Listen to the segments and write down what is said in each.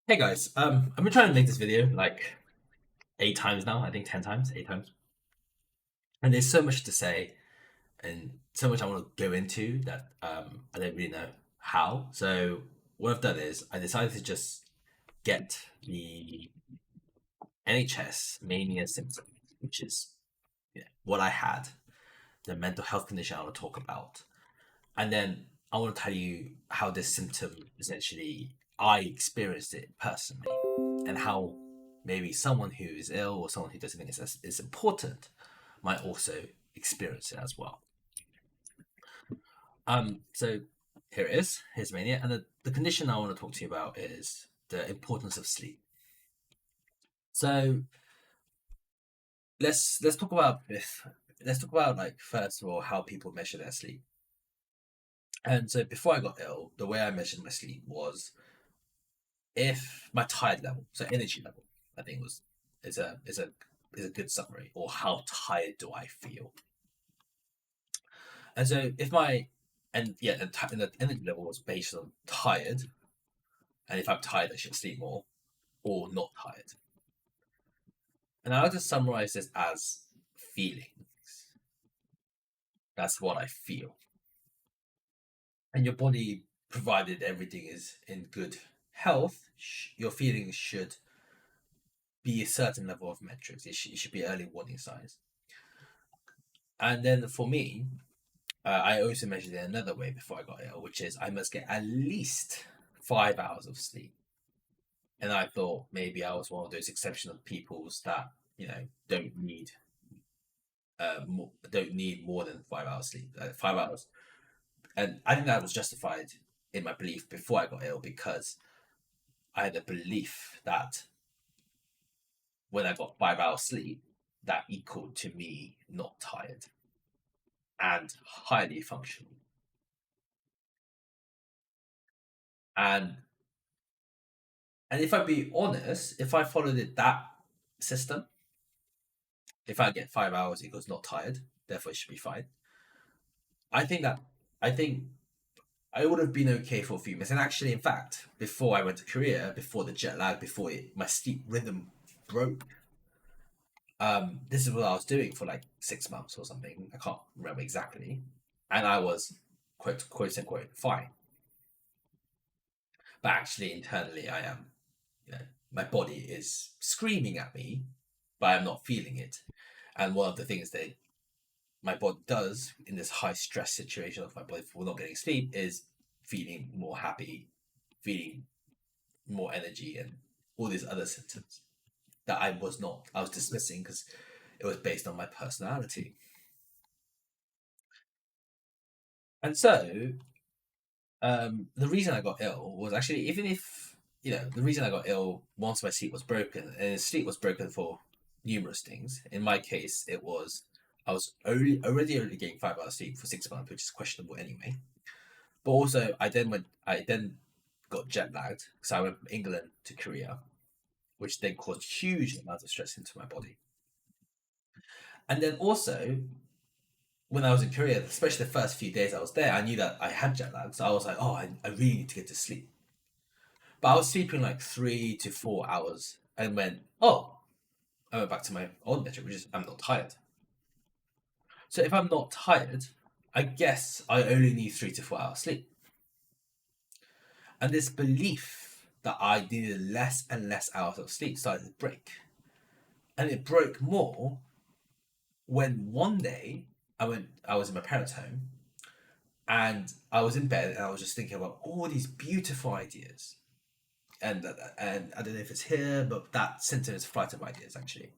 Hey guys, I've been trying to make this video like 8 times now. I think 10 times, 8 times, and there's so much to say and so much I want to go into that I don't really know how. So what I've done is I decided to just get the NHS mania symptom, which is what I had, the mental health condition I want to talk about, and then I want to tell you how this symptom essentially I experienced it personally, and how maybe someone who is ill or someone who doesn't think it's important might also experience it as well. So here it is. Here's mania, and the condition I want to talk to you about is the importance of sleep. So let's talk about if let's talk about like first of all how people measure their sleep. And so before I got ill, the way I measured my sleep was if my tired level, so energy level, I think was is a is a is a good summary, or how tired do I feel. And so if my and yeah, the energy level was based on tired, and if I'm tired, I should sleep more, or not tired. And I like to summarize this as feelings. That's what I feel. And your body, provided everything is in good health, your feelings should be a certain level of metrics. It should be early warning signs. And then for me, I also measured it another way before I got ill, which is I must get at least 5 hours of sleep. And I thought maybe I was one of those exceptional peoples that don't need more than 5 hours sleep. 5 hours, and I think that was justified in my belief before I got ill, because I had a belief that when I got 5 hours sleep, that equaled to me not tired and highly functional. And and if I be honest, if I followed that system, if I get 5 hours equals not tired, therefore it should be fine. I think that I think I would have been okay for a few minutes. And actually, in fact, before I went to Korea, before the jet lag, my sleep rhythm broke. This is what I was doing for like 6 months or something. I can't remember exactly, and I was quote unquote fine. But actually, internally, I am. My body is screaming at me, but I'm not feeling it. And one of the things that my body does in this high stress situation of my body for not getting sleep is feeling more happy, feeling more energy, and all these other symptoms that I was dismissing because it was based on my personality. And so the reason I got ill was actually, even if, the reason I got ill once my sleep was broken, and sleep was broken for numerous things. In my case, it was I was already only getting 5 hours sleep for 6 months, which is questionable anyway. But also, I then got jet lagged because I went from England to Korea, which then caused huge amounts of stress into my body. And then also, when I was in Korea, especially the first few days I was there, I knew that I had jet lag. So I was like, oh, I really need to get to sleep. But I was sleeping like 3 to 4 hours and I went back to my old metric, which is I'm not tired. So if I'm not tired, I guess I only need 3 to 4 hours sleep. And this belief that I needed less and less hours of sleep started to break. And it broke more when one day I was in my parents' home, and I was in bed and I was just thinking about all these beautiful ideas. And I don't know if it's here, but that symptom is flight of ideas actually.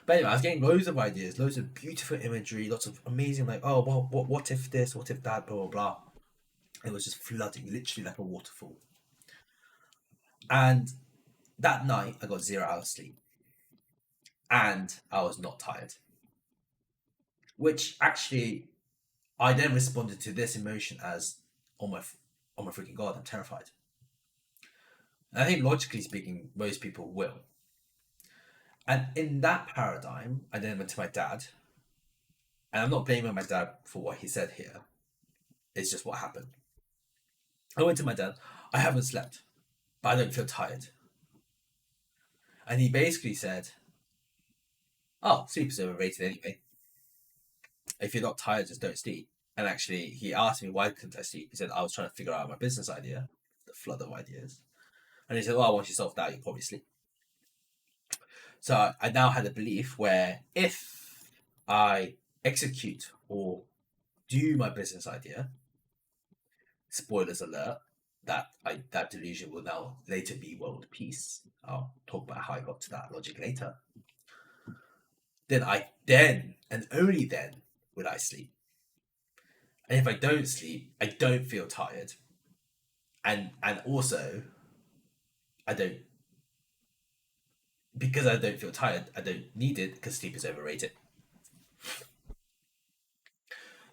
But anyway, I was getting loads of ideas, loads of beautiful imagery, lots of amazing, like, oh, well, what if this, what if that, blah blah blah. It was just flooding, literally like a waterfall. And that night, I got 0 hours sleep, and I was not tired. Which actually, I then responded to this emotion as, oh my, oh my freaking god, I'm terrified. And I think logically speaking, most people will. And in that paradigm, I then went to my dad, and I'm not blaming my dad for what he said here. It's just what happened. I went to my dad. I haven't slept, but I don't feel tired. And he basically said, "Oh, sleep is overrated anyway. If you're not tired, just don't sleep." And actually, he asked me why couldn't I sleep. He said I was trying to figure out my business idea, the flood of ideas. And he said, "Well, once you solve that, you'll probably sleep." So I now had a belief where if I execute or do my business idea, spoilers alert, that delusion will now later be world peace. I'll talk about how I got to that logic later. Then and only then will I sleep. And if I don't sleep, I don't feel tired. And also I don't because I don't feel tired, I don't need it because sleep is overrated.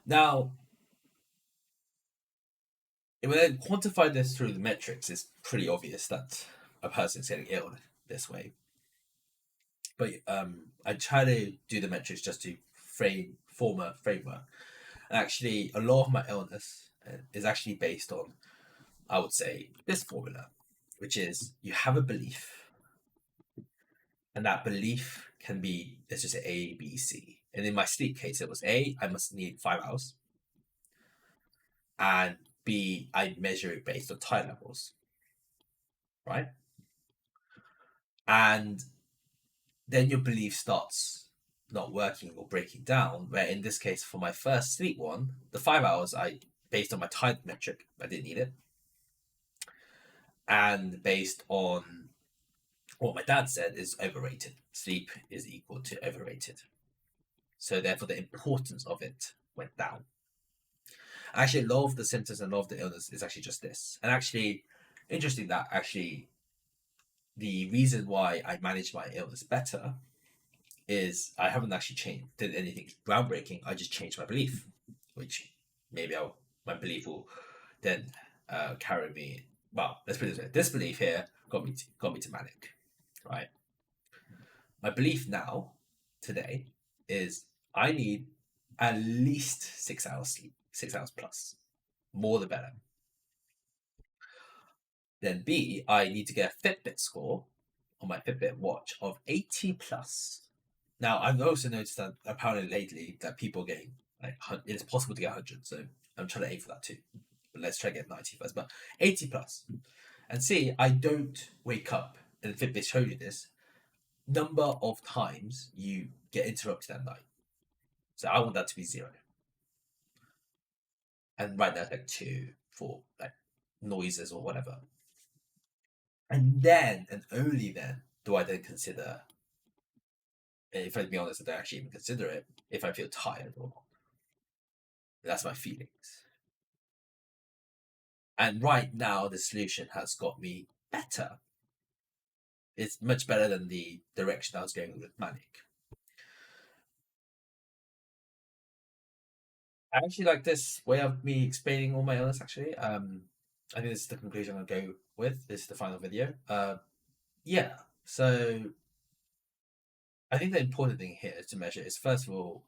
Now, when I quantify this through the metrics, it's pretty obvious that a person's getting ill this way. But I try to do the metrics just to form a framework. And actually, a lot of my illness is actually based on, I would say, this formula, which is you have a belief, and that belief can be, let's just say A, B, C. And in my sleep case, it was A, I must need 5 hours, and B, I measure it based on tide levels, right? And then your belief starts not working or breaking down. Where in this case, for my first sleep one, the 5 hours I based on my tide metric, I didn't need it, and based on what my dad said is overrated. Sleep is equal to overrated. So therefore, the importance of it went down. Actually, a lot of the symptoms and a lot of the illness is actually just this. And actually, interesting that actually the reason why I manage my illness better is I haven't actually did anything groundbreaking. I just changed my belief, which maybe my belief will then carry me. Well, let's put it this way: this belief here got me to manic, right? My belief now, today, is I need at least 6 hours sleep, 6 hours plus, more the better. Then B, I need to get a Fitbit score on my Fitbit watch of 80 plus. Now, I've also noticed that apparently lately that people are getting like it's possible to get 100, so I'm trying to aim for that too. But let's try to get 90 first. But 80 plus, and see, I don't wake up, and Fitbit showed you this number of times you get interrupted at night. So I want that to be zero, and right now it's like two, four, like noises or whatever. And then and only then do I then consider, if I be honest, I don't actually even consider it if I feel tired or not. That's my feelings. And right now, the solution has got me better. It's much better than the direction I was going with manic. I actually like this way of me explaining all my illness. Actually, I think this is the conclusion I'll go with. This is the final video. Yeah. So I think the important thing here to measure is first of all,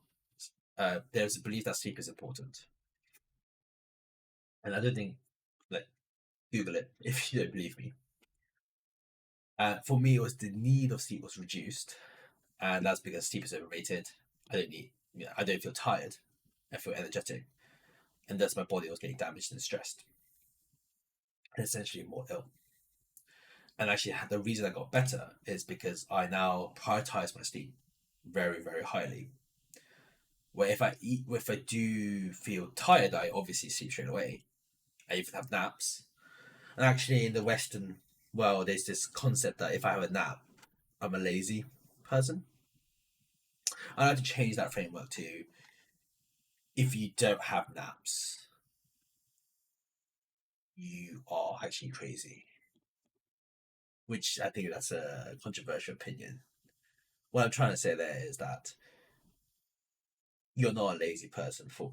there's a belief that sleep is important, and I don't think, like, Google it if you don't believe me. For me, it was the need of sleep was reduced, and that's because sleep is overrated. I don't feel tired. I feel energetic, and thus my body was getting damaged and stressed, and essentially more ill. And actually, the reason I got better is because I now prioritize my sleep very, very highly. Where if I do feel tired, I obviously sleep straight away. I even have naps. And actually, in the Western world, there's this concept that if I have a nap, I'm a lazy person. I like to change that framework to if you don't have naps, you are actually crazy. Which I think that's a controversial opinion. What I'm trying to say there is that you're not a lazy person for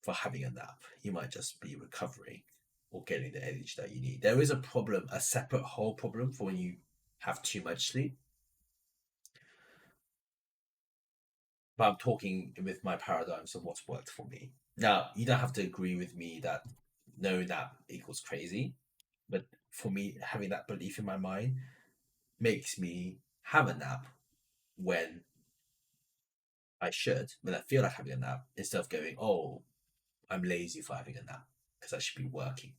having a nap. You might just be recovering or getting the energy that you need. There is a problem, a separate whole problem for when you have too much sleep. But I'm talking with my paradigms of what's worked for me. Now, you don't have to agree with me that no nap equals crazy, but for me, having that belief in my mind makes me have a nap when I should, when I feel like having a nap, instead of going, oh, I'm lazy for having a nap because I should be working.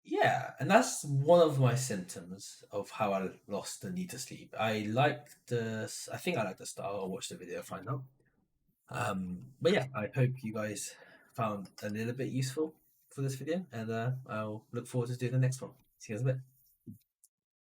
Yeah, and that's one of my symptoms of how I lost the need to sleep. I think I like the style. I'll watch the video, find out. But yeah, I hope you guys found a little bit useful for this video, and I'll look forward to doing the next one. See you guys in a bit.